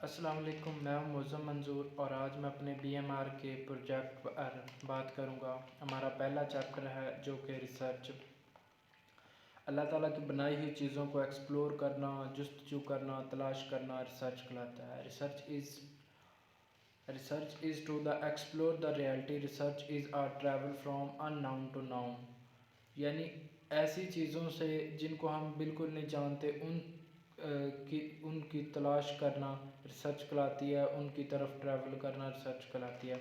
अस्सलाम वालेकुम, मैं हूं मुअज़्ज़म मंज़ूर और आज मैं अपने बीएमआर के प्रोजेक्ट पर बात करूंगा। हमारा पहला चैप्टर है जो कि रिसर्च। अल्लाह ताला की बनाई हुई चीज़ों को एक्सप्लोर करना, जस्तजू करना, तलाश करना रिसर्च कहलाता है। Research is to the explore the reality. Research is a travel from unknown to known, यानी ऐसी चीज़ों से जिनको हम बिल्कुल नहीं जानते उनकी तलाश करना रिसर्च कहलाती है। उनकी तरफ ट्रैवल करना रिसर्च कहलाती है।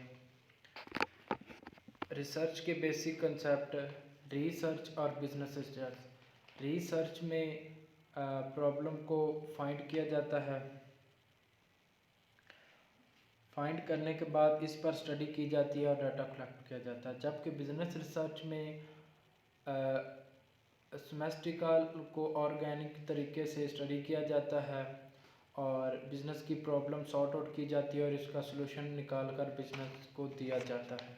रिसर्च के बेसिक कंसेप्ट रिसर्च और बिजनेस रिसर्च। रिसर्च में प्रॉब्लम को फाइंड किया जाता है। फाइंड करने के बाद इस पर स्टडी की जाती है और डाटा कलेक्ट किया जाता है। जबकि बिजनेस रिसर्च में स्मैस्टिकल को ऑर्गेनिक तरीके से स्टडी किया जाता है और बिज़नेस की प्रॉब्लम सॉर्ट आउट की जाती है और इसका सलूशन निकाल कर बिज़नेस को दिया जाता है।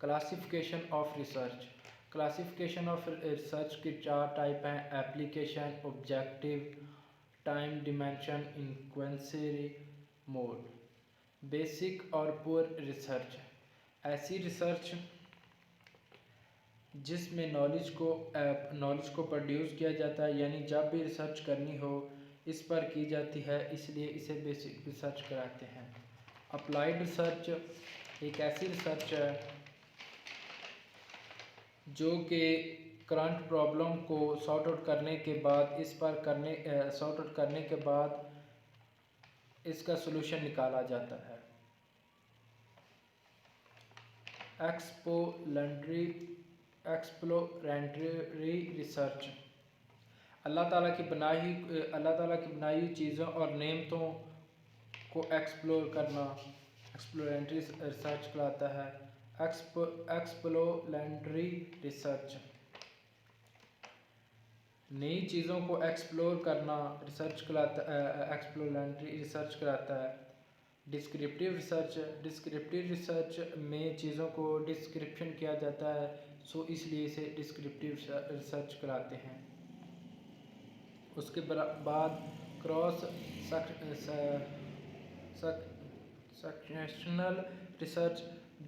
Classification of research. Classification of research के 4 टाइप हैं: application, objective, time dimension, enquiry mode. Basic और पुअर रिसर्च। ऐसी रिसर्च जिसमें नॉलेज को प्रोड्यूस किया जाता है, यानी जब भी रिसर्च करनी हो इस पर की जाती है, इसलिए इसे बेसिक रिसर्च कराते हैं। अप्लाइड रिसर्च एक ऐसी रिसर्च है जो कि करंट प्रॉब्लम को सॉर्ट आउट करने के बाद सॉर्ट आउट करने के बाद इसका सलूशन निकाला जाता है। Exploratory research. अल्लाह ताला की बनाई हुई चीज़ों और नेमतों को एक्सप्लोर करना एक्सप्लोरेटरी रिसर्च कहलाता है। एक्सप्लोरेटरी रिसर्च नई चीज़ों को एक्सप्लोर करना एक्सप्लोरेटरी रिसर्च कहलाता है। डिस्क्रिप्टिव रिसर्च में चीज़ों को डिस्क्रिप्शन किया जाता है, सो इसलिए इसे डिस्क्रिप्टिव रिसर्च कहलाते हैं। उसके बाद क्रॉस सेक्शनल रिसर्च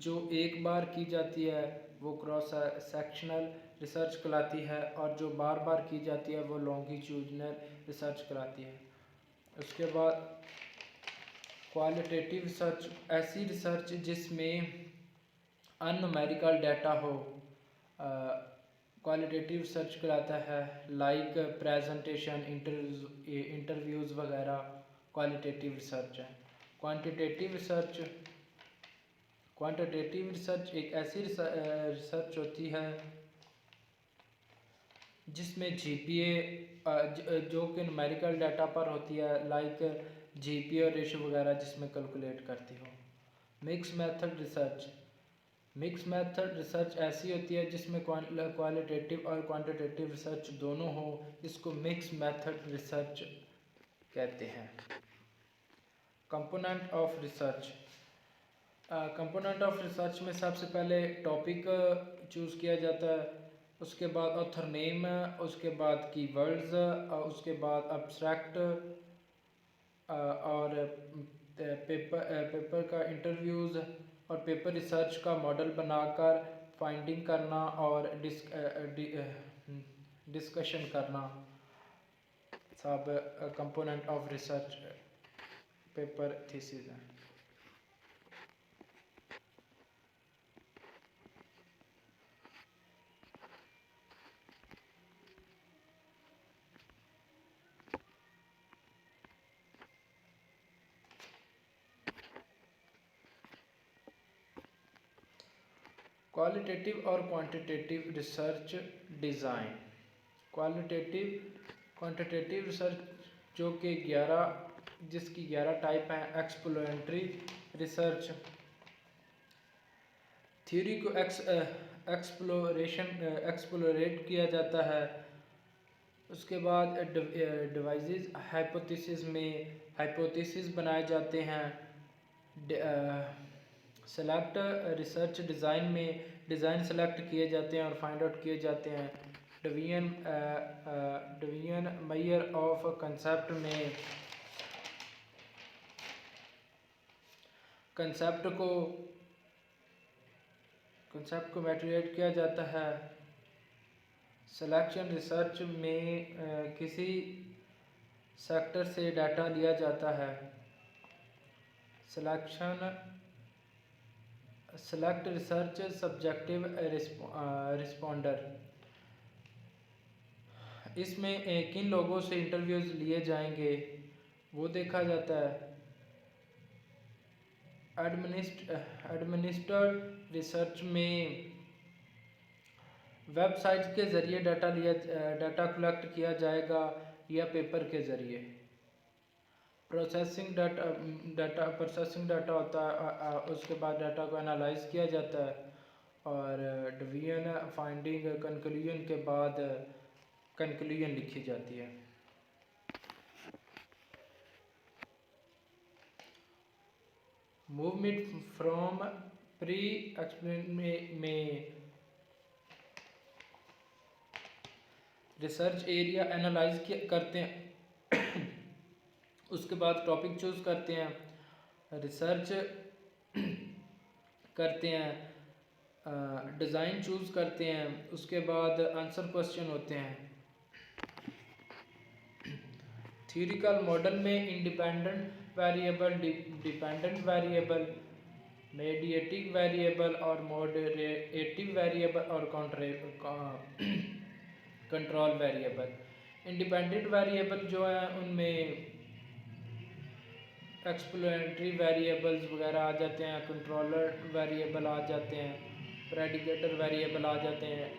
जो एक बार की जाती है वो क्रॉस सेक्शनल रिसर्च कहलाती है, और जो बार बार की जाती है वो लॉन्गिट्यूडनल रिसर्च कहलाती है। उसके बाद क्वालिटेटिव रिसर्च ऐसी रिसर्च जिसमें अनnumerical डाटा हो क्वालिटेटिव रिसर्च कहलाता है। लाइक प्रेजेंटेशन, इंटरव्यूज़ वगैरह क्वालिटेटिव रिसर्च है। क्वांटिटेटिव रिसर्च एक ऐसी रिसर्च होती है जिसमें जीपीए जो कि न्यूमेरिकल डाटा पर होती है, लाइक जीपीए और रेशो वगैरह जिसमें कैलकुलेट करती हो। मिक्स मेथड रिसर्च ऐसी होती है जिसमें क्वालिटेटिव और क्वांटिटेटिव रिसर्च दोनों हो, इसको मिक्स मेथड रिसर्च कहते हैं। Component of research. Component of research में सबसे पहले टॉपिक चूज़ किया जाता है, उसके बाद ऑथर नेम, उसके बाद कीवर्ड्स, उसके बाद अब्स्ट्रैक्ट और पेपर का इंटरव्यूज़ और पेपर रिसर्च का मॉडल बनाकर फाइंडिंग करना और डिस्कशन करना सब component of research paper thesis है। क्वालिटेटिव और quantitative research design. Quantitative research जो कि जिसकी 11 टाइप हैं। एक्सप्लोरेटरी रिसर्च थ्योरी को एक्सप्लोरेट किया जाता है। उसके बाद डिवाइसेस हाइपोथेसिस में हाइपोथेसिस बनाए जाते हैं। सेलेक्ट रिसर्च डिज़ाइन में डिज़ाइन सेलेक्ट किए जाते हैं और फाइंड आउट किए जाते हैं। डिवीजन मेयर ऑफ कंसेप्ट में कंसेप्ट को वैलिडेट किया जाता है। सिलेक्शन रिसर्च में किसी सेक्टर से डाटा लिया जाता है। सेलेक्ट रिसर्च सब्जेक्टिव रिस्पॉन्डर, इसमें किन लोगों से इंटरव्यूज़ लिए जाएंगे वो देखा जाता है। एडमिनिस्ट्रेटिव रिसर्च में वेबसाइट के ज़रिए डाटा कलेक्ट किया जाएगा या पेपर के ज़रिए। प्रोसेसिंग डाटा होता है, उसके बाद डाटा को एनालाइज किया जाता है और डिवीजन फाइंडिंग कंक्लूजन के बाद कंक्लूजन लिखी जाती है। मूवमेंट फ्रॉम प्री एक्सप्लेन में रिसर्च एरिया एनालाइज करते हैं उसके बाद टॉपिक चूज़ करते हैं, रिसर्च करते हैं, डिज़ाइन चूज़ करते हैं, उसके बाद आंसर क्वेश्चन होते हैं। थ्योरिटिकल मॉडल में independent variable, dependent variable, mediating variable और मॉडरेटिव वेरिएबल और कंट्रोल वेरिएबल। इंडिपेंडेंट वेरिएबल जो है उनमें एक्सप्लेनेटरी वेरिएबल्स वगैरह आ जाते हैं, कंट्रोलर वेरिएबल आ जाते हैं, प्रेडिकेटर वेरिएबल आ जाते हैं।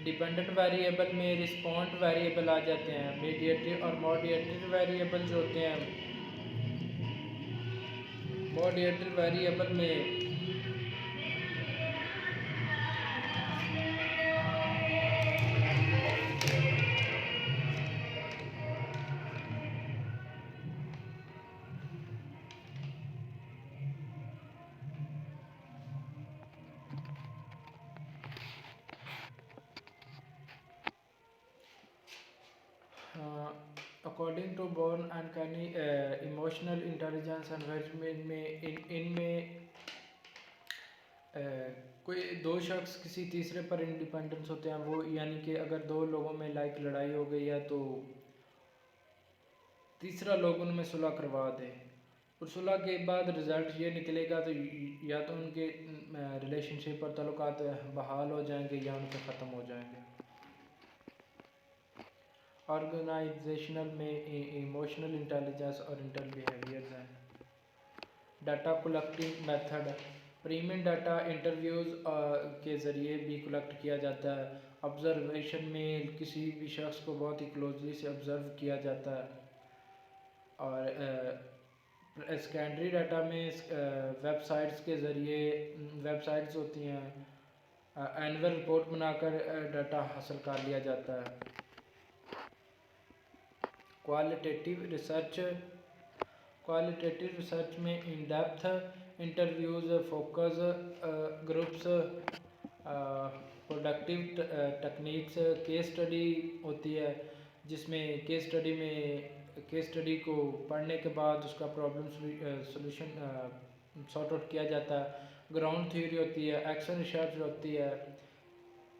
डिपेंडेंट वेरिएबल में रिस्पॉन्ड वेरिएबल आ जाते हैं। मीडिएटिव और मॉडरेटिव वेरिएबल जो होते हैं, मॉडरेटिव वेरिएबल में according to Baron and Kenny emotional intelligence environment में इनमें कोई दो शख्स किसी तीसरे पर इंडिपेंडेंस होते हैं, वो यानी कि अगर दो लोगों में लड़ाई हो गई है तो तीसरा लोग उनमें सुलह करवा दे और सुलह के बाद रिज़ल्ट ये निकलेगा तो या तो उनके रिलेशनशिप और ताल्लुकात बहाल हो जाएंगे या उनके ख़त्म हो जाएंगे। ऑर्गेनाइजेशनल में इमोशनल इंटेलिजेंस और इंटरनल बिहेवियर्स हैं। Data collecting method, premium data interviews के ज़रिए भी कलेक्ट किया जाता है। ऑब्जर्वेशन में किसी भी शख्स को बहुत ही क्लोजली से ऑब्ज़र्व किया जाता है। और सेकेंडरी डाटा में वेबसाइट्स के ज़रिए, वेबसाइट्स होती हैं, एनुअल रिपोर्ट बनाकर डाटा हासिल कर लिया जाता है। क्वालिटेटिव रिसर्च में in depth interviews, focus groups, productive techniques, case study होती है जिसमें केस स्टडी को पढ़ने के बाद उसका प्रॉब्लम सॉल्यूशन सॉर्ट आउट किया जाता है। ग्राउंड थ्योरी होती है, एक्शन रिसर्च होती है,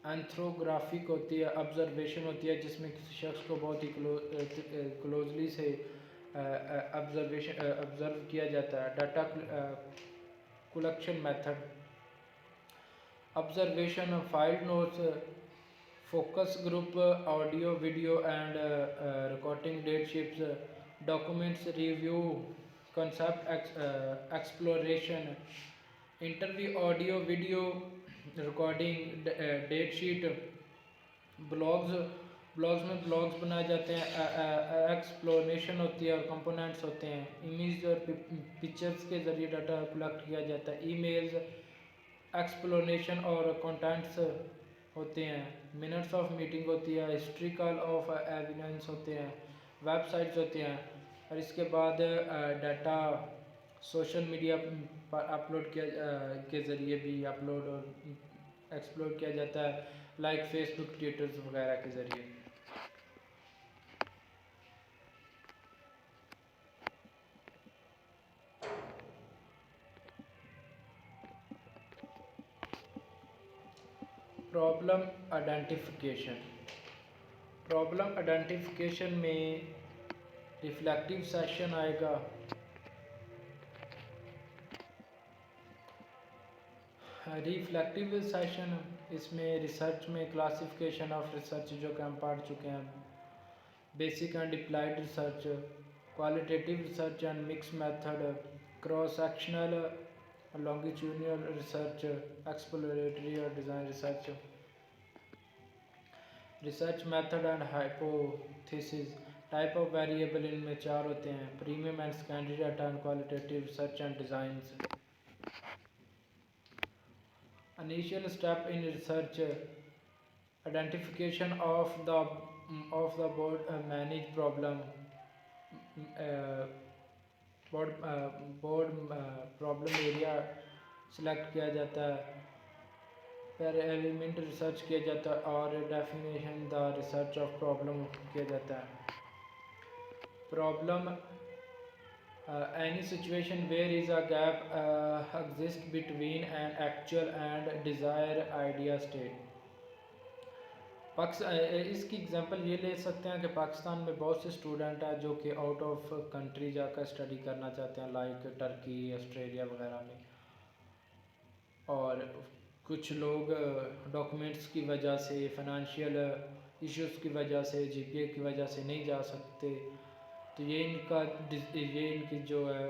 एंथ्रोग्राफिक होती है, ऑब्जर्वेशन होती है जिसमें किसी शख्स को बहुत ही क्लोजली से ऑब्जर्व किया जाता है। Data collection method, observation, field notes, focus group, audio video and recording, data sheets, documents review, concept exploration, interview, audio video recording, data sheet, blogs में ब्लॉग्स बनाए जाते हैं, एक्सप्लोरेशन होती है और कंपोनेंट्स होते हैं। इमेज और पिक्चर्स के ज़रिए डाटा कलेक्ट किया जाता है। ईमेल्स, एक्सप्लोरेशन और कंटेंट्स होते हैं। मिनट्स ऑफ मीटिंग होती है, हिस्ट्रिकल ऑफ एविडेंस होते हैं, वेबसाइट्स होते हैं। और इसके बाद डाटा सोशल मीडिया पर अपलोड के ज़रिए भी अपलोड और एक्सप्लोर किया जाता है, लाइक फेसबुक, ट्विटर वगैरह के ज़रिए। Problem identification. प्रॉब्लम आइडेंटिफिकेशन में रिफ्लेक्टिव सेशन आएगा, रिफ्लेक्टिव सेशन। इसमें रिसर्च में क्लासिफिकेशन ऑफ रिसर्च जो कि हम पढ़ चुके हैं, basic and applied research, qualitative research and mix method, cross sectional longitudinal research, exploratory और design research, research method and hypothesis. Type of variable इनमें चार होते हैं, premium and secondary data and qualitative research and designs. Initial step in research, identification of the board managed problem, board problem area select किया जाता है, फिर element research किया जाता है और definition the research of problem किया जाता है। Problem any situation where is a gap exists between an actual and desired idea state। इसकी एग्जांपल ये ले सकते हैं कि पाकिस्तान में बहुत से स्टूडेंट हैं जो कि आउट ऑफ कंट्री जाकर स्टडी करना चाहते हैं, लाइक टर्की, ऑस्ट्रेलिया वगैरह में, और कुछ लोग डॉक्यूमेंट्स की वजह से, फाइनेंशियल इश्यूज़ की वजह से, जीपीए की वजह से नहीं जा सकते। तो ये इनकी जो है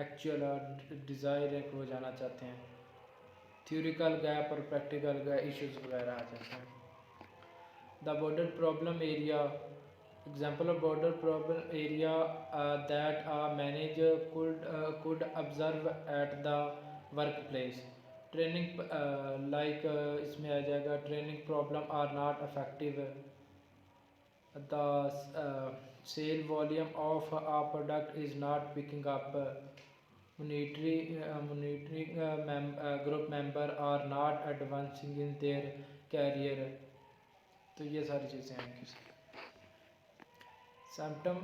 एक्चुअल और डिज़ायर है कि वो जाना चाहते हैं। थ्योरिकल गैप और प्रैक्टिकल इश्यूज वगैरह आ जाते हैं। The broader problem area, example of broader problem area that a manager could observe at the workplace। Training like इसमें आ जाएगा, training problem are not effective, the sale volume of a product is not picking up, monitoring group member are not advancing in their career। तो ये सारी चीज़ें हैं। symptom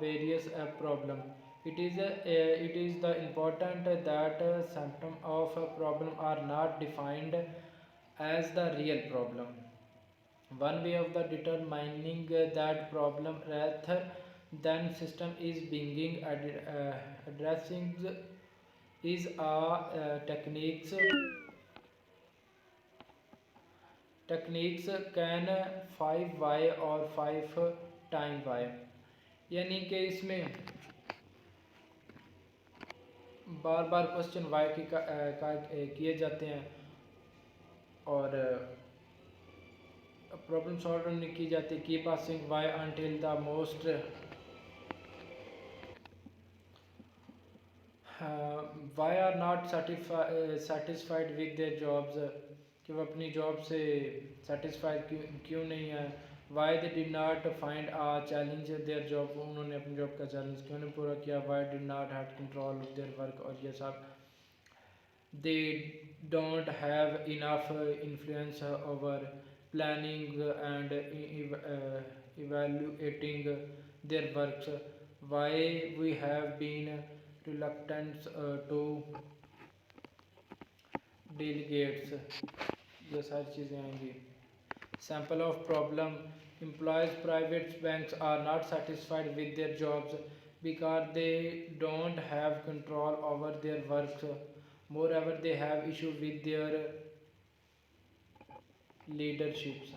various problem, it is the important that symptom of a problem are not defined as the real problem। one way of the determining that problem rather than system is being addressing is a techniques can 5y और 5 time y, यानी कि इसमें बार बार question y की किए जाते हैं और problem solve नहीं की जाती। Keep passing y until the most why are not satisfied with their jobs, कि वो अपनी जॉब से सेटिस्फाइड क्यों नहीं है। why they did not find a challenge their job, उन्होंने अपनी जॉब का चैलेंज क्यों नहीं पूरा किया। why did not have control of their work, और ये सब they don't have enough influence over planning and evaluating their works। why we have been reluctant to delegates, ये सारी चीज़ें आएंगी। Sample of problem, employees private banks are not satisfied with their jobs because they don't have control over their work। moreover they have issue with their leaderships,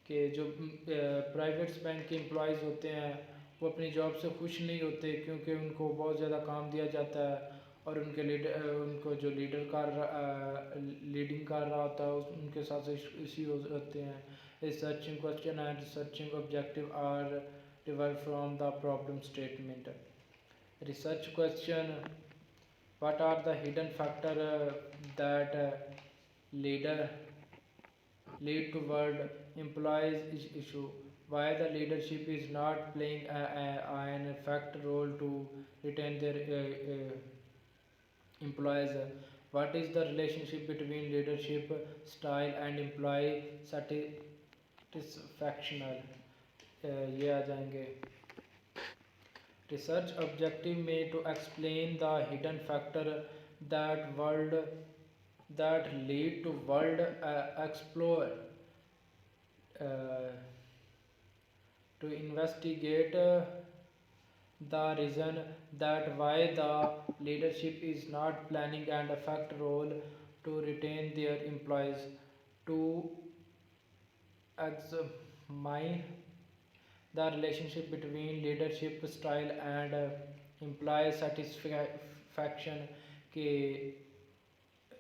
कि जो private bank के employees होते हैं वो अपनी जॉब से खुश नहीं होते क्योंकि उनको बहुत ज़्यादा काम दिया जाता है और उनको जो लीडिंग कर रहा होता है उनके साथ इश्यूज होते हैं। Researching question and researching objective are derived from the problem statement. Research question, what are the hidden factor that lead toward employees issue, why the leadership is not playing an effective role to retain their employees, what is the relationship between leadership style and employee satisfaction, ये आ जाएंगे। Research objective में to explain the hidden factor that world that lead to world explore uh, to investigate the reason that why the leadership is not planning and effect role to retain their employees, to examine the relationship between leadership style and employee satisfaction के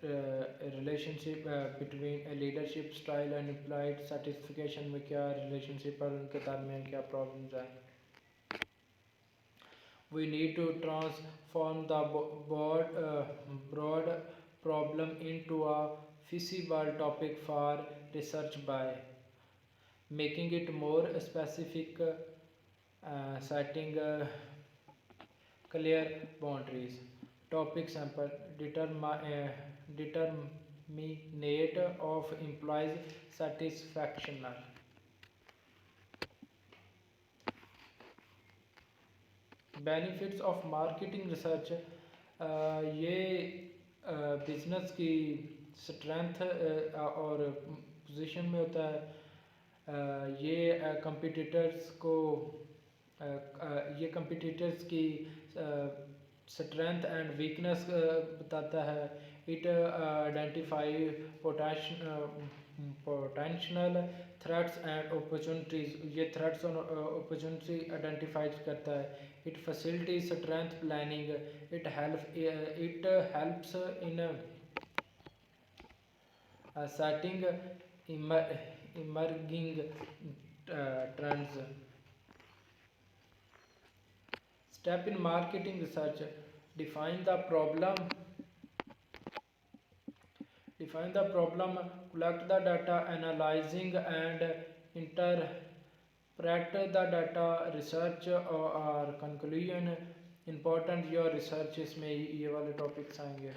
relationship between leadership style and employed satisfaction में क्या relationship और उनके दरमियान क्या problems हैं. We need to transform the broad problem into a feasible topic for research by making it more specific, setting clear boundaries. Topic sample determinate of employees satisfaction. Benefits of marketing research. ये business की strength और position में होता है. ये competitors को ये competitors की स्ट्रेंथ एंड वीकनेस बताता है. It identify potential threats and opportunities. ये थ्रेट्स और अपॉर्चुनिटी आइडेंटिफाई करता है. It facilities strength planning. It helps in setting emerging trends. Step in marketing research. Define the problem. Collect the data, analyzing and interpret the data. Research or conclusion. Important your research इसमें ये वाले topics आएंगे.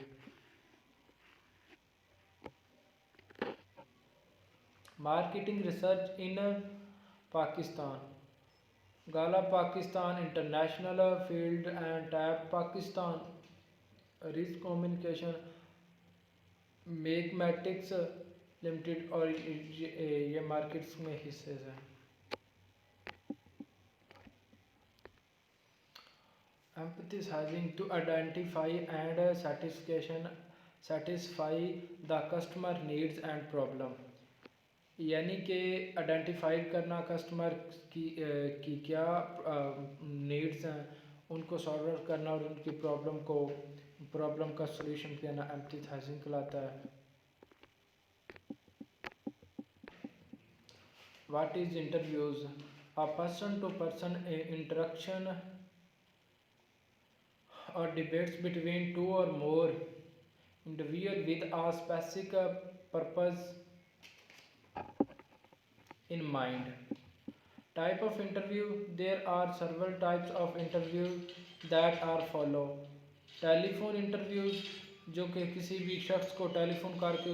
Marketing research in Pakistan. Gallup Pakistan international field and tap Pakistan. Risk communication mathematics limited. और ये markets में हिस्से हैं. Empathising to identify and satisfy the customer needs and problem. यानी कि आइडेंटिफाई करना कस्टमर की क्या नीड्स हैं, उनको सॉल्व आउट करना और उनकी प्रॉब्लम का सॉल्यूशन देना एम्पैथाइजिंग कहलाता है. What is interviews? A person to person interaction or debates between two or more individuals with a specific purpose in mind. Type of interview. There are several types of interviews that are follow. Telephone interviews, जो कि किसी भी शख्स को telephone करके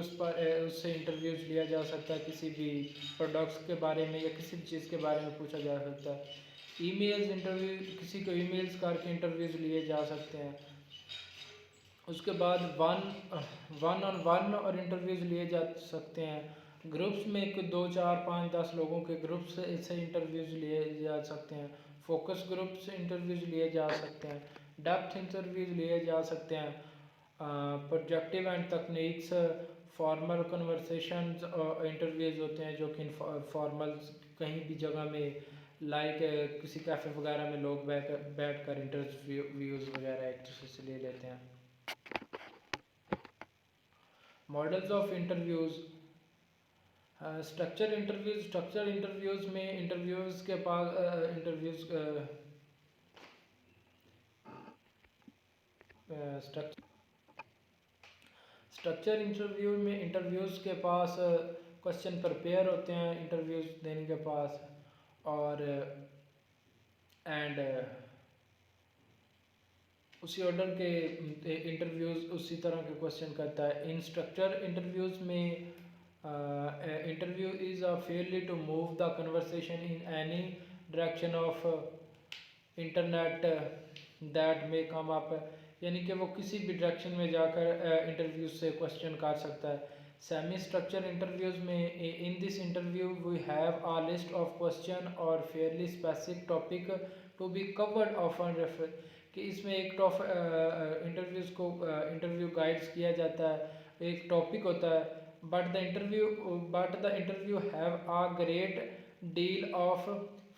उससे interviews लिया जा सकता है. किसी भी प्रोडक्ट्स के बारे में या किसी भी चीज़ के बारे में पूछा जा सकता है. ईमेल्स इंटरव्यू, किसी को ईमेल्स करके इंटरव्यूज़ लिए जा सकते हैं. उसके बाद वन ऑन वन और इंटरव्यूज़ लिए जा सकते हैं. ग्रुप्स में 2 4 5 10 लोगों के ग्रुप से इससे इंटरव्यूज़ लिए जा सकते हैं. फोकस ग्रुप से इंटरव्यूज़ लिए जा सकते हैं. डेप्थ इंटरव्यूज़ लिए जा सकते हैं. प्रोजेक्टिव एंड तकनीक्स फॉर्मल कन्वर्सेशंस इंटरव्यूज़ होते हैं, जो कि फॉर्मल कहीं भी जगह में लाइक किसी कैफ़े वगैरह में लोग बैठ कर इंटरव्यूज़ वगैरह एक दूसरे से ले लेते हैं. Models of interviews. Structure interviews में इंटरव्यूज़ के पास स्ट्रक्चर इंटरव्यू में इंटरव्यूज़ के पास क्वेश्चन प्रिपेयर होते हैं इंटरव्यूज़ देने के पास. और एंड उसी ऑर्डर के इंटरव्यूज़ उसी तरह के क्वेश्चन करता है. इन स्ट्रक्चर इंटरव्यूज़ में interview is a fairly to move the conversation in any direction of internet that may come up. यानी कि वो किसी भी डायरेक्शन में जाकर इंटरव्यू से क्वेश्चन कर सकता है। सेमी स्ट्रक्चर इंटरव्यूज में in this interview we have a list of question और fairly specific topic to be covered often refer, कि इसमें एक इंटरव्यूज को इंटरव्यू गाइड्स किया जाता है, एक टॉपिक होता है, but the interview have a great deal of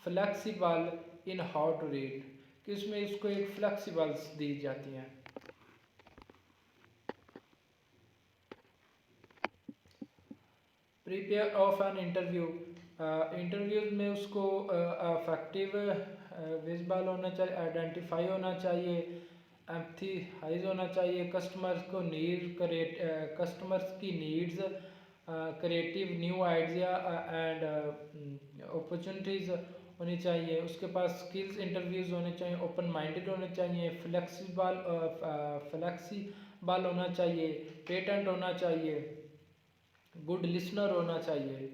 flexible in how to read, कि उसमें इसको एक फ्लेक्सिबल्स दी जाती हैं। Prepare of an interview, interviews में उसको अफेक्टिव विजिबल होना चाहिए, आइडेंटिफाई होना चाहिए, एम्पथाइज होना चाहिए, कस्टमर्स की needs, creative new idea and opportunities होनी चाहिए, उसके पास स्किल्स इंटरव्यूज होने चाहिए, ओपन माइंडेड होने चाहिए, फ्लेक्सिबल होना चाहिए, पेटेंट होना चाहिए, गुड लिसनर होना चाहिए।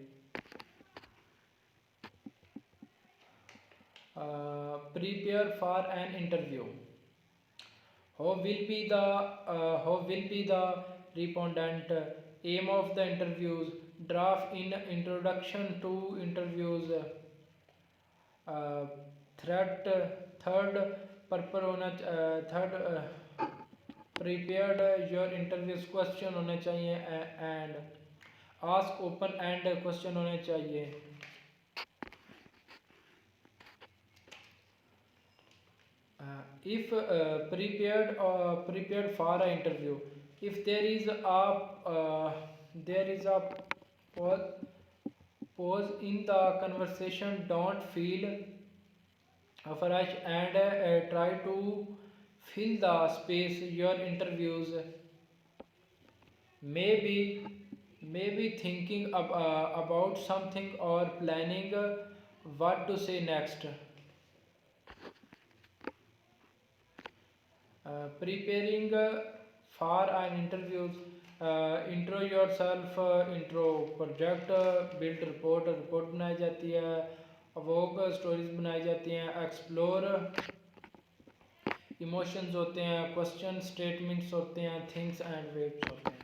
Prepare for an interview, how will be the respondent, aim of the interviews, draft in introduction to interviews, uh, threat third purpose होना third prepared your interviews question होने चाहिए, and ask open end question होने चाहिए। If prepared for an interview, if there is a pause, pause in the conversation, don't feel fresh and try to fill the space. Your interviews maybe thinking about something or planning what to say next. Preparing for an interview, intro yourself, intro project, build report बनाई जाती है, वोक stories बनाई जाती हैं, explore emotions होते हैं, question statements होते हैं, थिंग्स एंड वेव्स होते हैं।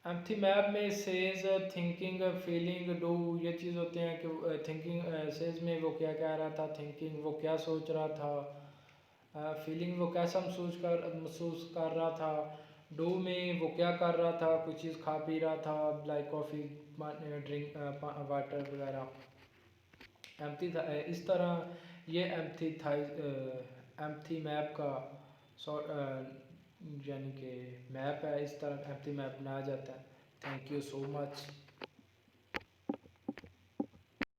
एम्पथी मैप में सेज, थिंकिंग, फीलिंग, डू, ये चीज़ होते हैं कि थिंकिंग सेज में वो क्या कह रहा था, थिंकिंग वो क्या सोच रहा था, फीलिंग वो कैसा महसूस कर रहा था, डू में वो क्या कर रहा था, कुछ चीज़ खा पी रहा था लाइक कॉफ़ी, ड्रिंक, वाटर वगैरह। एम्पथी इस तरह ये एम्पथी मैप का यानी कि मैप है, इस तरह एम्पथी मैप बनाया जाता है। Thank you so much.